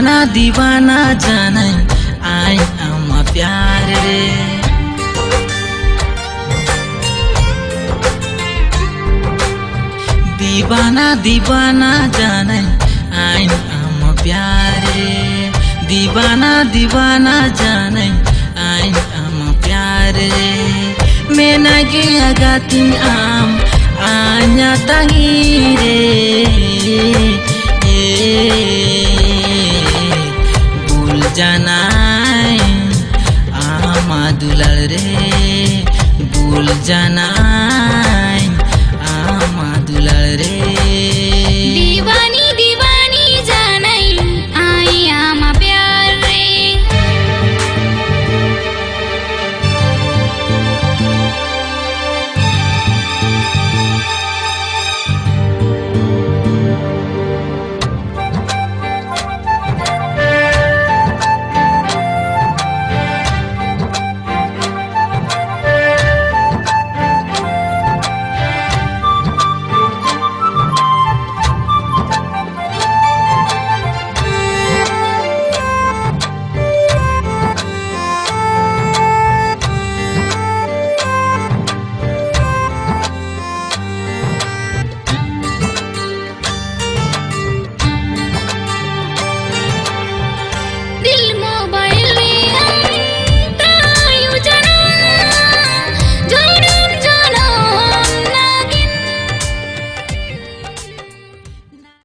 दीवाना जाने आई हम प्यार रे। दीवाना जाने आई हम प्यार रे। दीवाना जाने आई हम प्यार रे। मैं नगे अगाती आम आन्या तही रे। भूल जाना आमा दुलार रे। भूल जाना